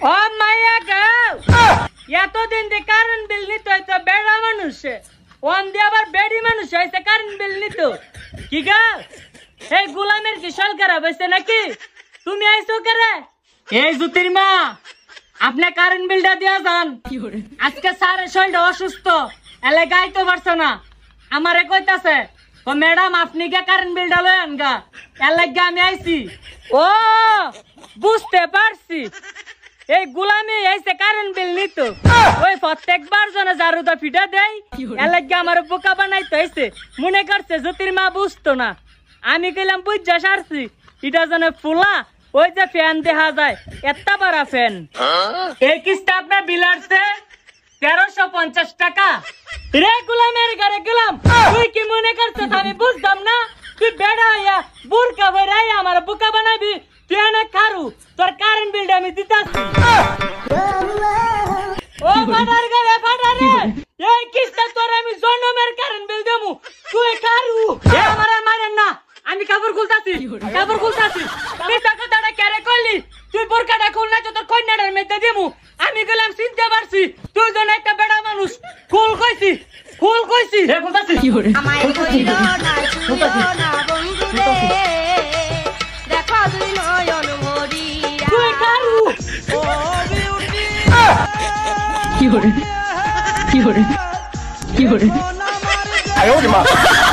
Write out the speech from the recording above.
ও মাইয়া গাও এতদিন দিয়ে কারেন্ট বিল নিত হয়তো বেড়া মানুষ ওন দিয়ে আবার বেড়ি মানুষ হয়েছে কারেন্ট বিল নিত কি গা এই গোলামের কি সল খারাপ হয়েছে নাকি তুমি আইসো করে এই জুতির মা আপনি কারেন্ট বিলটা দিয়া যান আজকে স্যারের শরীরটা অসুস্থ এলে গাইতে পারছে না আমারে কইতাছে ও ম্যাডাম আপনি কে কারেন্ট বিলটা লই আনগা এলে আমি আইছি ও বুঝতে পারছি এই গোলামি এসে কারেন্ট বিল নিত ওই প্রত্যেকবার জনে জারুদা ফিটা দেয় এলাকা আমার বোকা বানাইতে হয়েছে মনে করছে জ্যোতির মা বুঝতো না আমি কইলাম বুঝা সারছি এটা জনে ফুলা ওই যে ফ্যান দেখা যায় এত বড় ফ্যান এই কিস্তা আপনার বিল আসছে 1350 টাকা রে গোলামের ঘরে গেলাম তুই কি মনে করছিস আমি বুঝতাম না তুই বেড়া হইয়া বুরকা ভরাই আমার বোকা বানাবি তুই এনে খারু তোর কারেন্ট বিলটা আমি দিতাছি ও ফাটার ঘরে ফাটারে এই কিস্তা তোর আমি জন্মের কারেন্ট বিল দেবো তুই খারু এ আমার মারেন না আমি কাপড় খুলতাছি আমি টাকাটা কেড়ে করলি তুই বোরকাটা খুল না তোর কন্যাটার মেতে দিমু আমি গেলাম চিনতে পারছি তুই জন একটা বেড়া মানুষ খুল কইছি হে খুলতাছি আমায় কইলো না শুনো না বন্ধু রে দেখো দুই নয়ন ভরিয়া তুই কারু ও বিউটি কি হরে 哎呦我的妈！